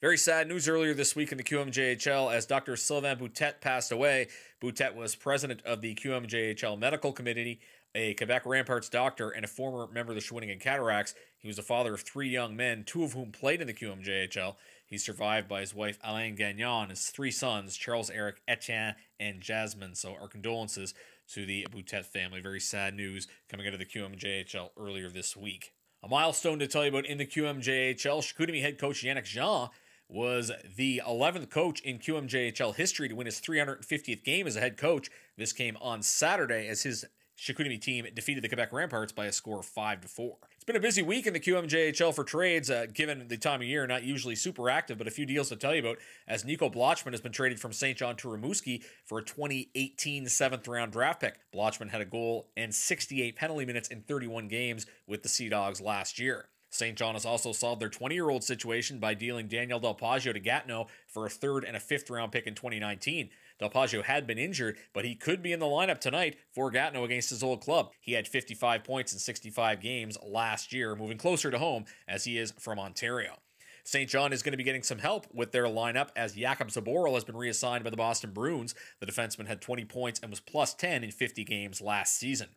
Very sad news earlier this week in the QMJHL as Dr. Sylvain Boutet passed away. Boutet was president of the QMJHL Medical Committee, a Quebec Ramparts doctor, and a former member of the Shawinigan Cataracts. He was the father of three young men, two of whom played in the QMJHL. He's survived by his wife Alain Gagnon and his three sons, Charles, Eric, Etienne, and Jasmine. So our condolences to the Boutet family. Very sad news coming out of the QMJHL earlier this week. A milestone to tell you about in the QMJHL, Chicoutimi head coach Yannick Jean was the 11th coach in QMJHL history to win his 350th game as a head coach. This came on Saturday as his Chicoutimi team defeated the Quebec Ramparts by a score of 5-4. It's been a busy week in the QMJHL for trades, given the time of year, not usually super active, but a few deals to tell you about, as Nico Blochman has been traded from St. John to Rimouski for a 2018 7th-round draft pick. Blochman had a goal and 68 penalty minutes in 31 games with the Sea Dogs last year. St. John has also solved their 20-year-old situation by dealing Daniel Del Poggio to Gatineau for a 3rd and a 5th-round pick in 2019. Del Poggio had been injured, but he could be in the lineup tonight for Gatineau against his old club. He had 55 points in 65 games last year, moving closer to home as he is from Ontario. St. John is going to be getting some help with their lineup as Jakob Zaboral has been reassigned by the Boston Bruins. The defenseman had 20 points and was plus 10 in 50 games last season.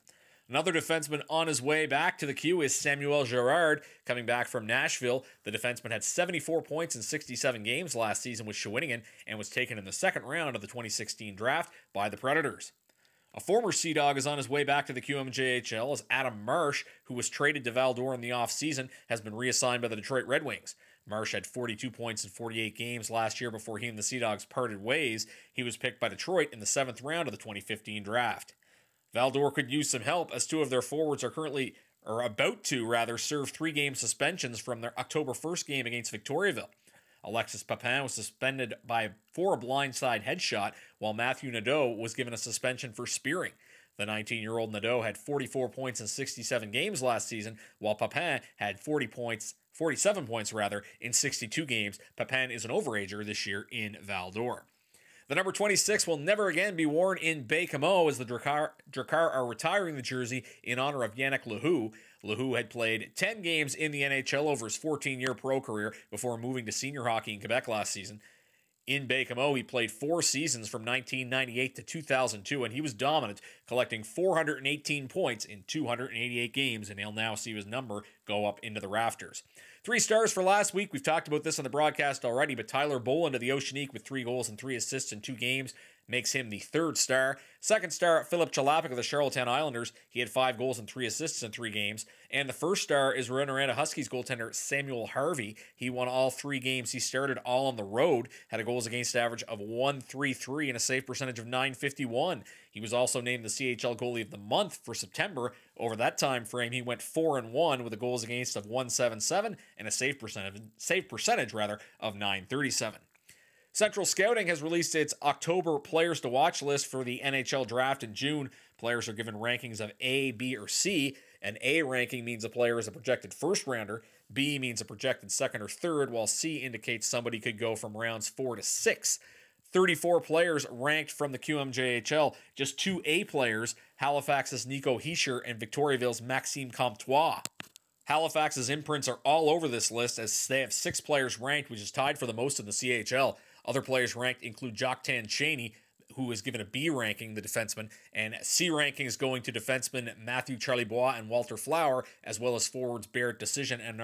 Another defenseman on his way back to the Q is Samuel Girard, coming back from Nashville. The defenseman had 74 points in 67 games last season with Shawinigan and was taken in the second round of the 2016 draft by the Predators. A former Sea Dog is on his way back to the QMJHL as Adam Marsh, who was traded to Val-d'Or in the offseason, has been reassigned by the Detroit Red Wings. Marsh had 42 points in 48 games last year before he and the Sea Dogs parted ways. He was picked by Detroit in the 7th round of the 2015 draft. Val-d'Or could use some help as two of their forwards are about to serve 3-game suspensions from their October 1st game against Victoriaville. Alexis Papin was suspended for a blindside headshot, while Matthew Nadeau was given a suspension for spearing. The 19-year-old Nadeau had 44 points in 67 games last season, while Papin had 47 points in 62 games. Papin is an overager this year in Val-d'Or. The number 26 will never again be worn in Baie-Comeau as the Drakkar are retiring the jersey in honor of Yannick Lehoux. Lehoux had played 10 games in the NHL over his 14-year pro career before moving to senior hockey in Quebec last season. In Baie-Comeau, he played 4 seasons from 1998 to 2002, and he was dominant, collecting 418 points in 288 games, and he'll now see his number go up into the rafters. 3 stars for last week. We've talked about this on the broadcast already, but Tyler Boland of the Oceanique with 3 goals and 3 assists in 2 games makes him the 3rd star. 2nd star, Philip Chalapik of the Charlottetown Islanders. He had 5 goals and 3 assists in 3 games. And the 1st star is Rouyn-Noranda Huskies goaltender Samuel Harvey. He won all 3 games he started all on the road, had a goals against average of .133 and a save percentage of .951. He was also named the CHL Goalie of the Month for September. Over that time frame, he went 4-1 with a goals against of .177 and a save percentage of .937. Central Scouting has released its October Players to Watch list for the NHL Draft in June. Players are given rankings of A, B, or C. An A ranking means a player is a projected first-rounder. B means a projected 2nd or 3rd, while C indicates somebody could go from rounds 4 to 6. 34 players ranked from the QMJHL. Just 2 A players, Halifax's Nico Hischier and Victoriaville's Maxime Comtois. Halifax's imprints are all over this list as they have 6 players ranked, which is tied for the most in the CHL. Other players ranked include Jacques Cheney, who is given a B ranking, the defenseman, and C ranking is going to defensemen Matthew Charliebois and Walter Flower, as well as forwards Barrett Decision and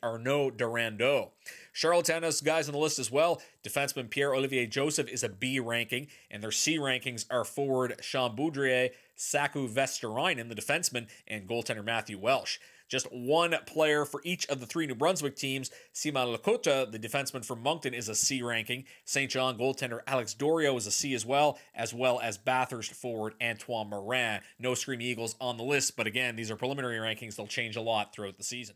Arnaud Durando. Charlottetown has guys on the list as well. Defenseman Pierre-Olivier Joseph is a B ranking, and their C rankings are forward Sean Boudrier, Saku Vesterainen, the defenseman, and goaltender Matthew Welsh. Just 1 player for each of the 3 New Brunswick teams. Simon Lakota, the defenseman from Moncton, is a C ranking. St. John goaltender Alex Dorio is a C as well as Bathurst forward Antoine Morin. No Scream Eagles on the list, but again, these are preliminary rankings. They'll change a lot throughout the season.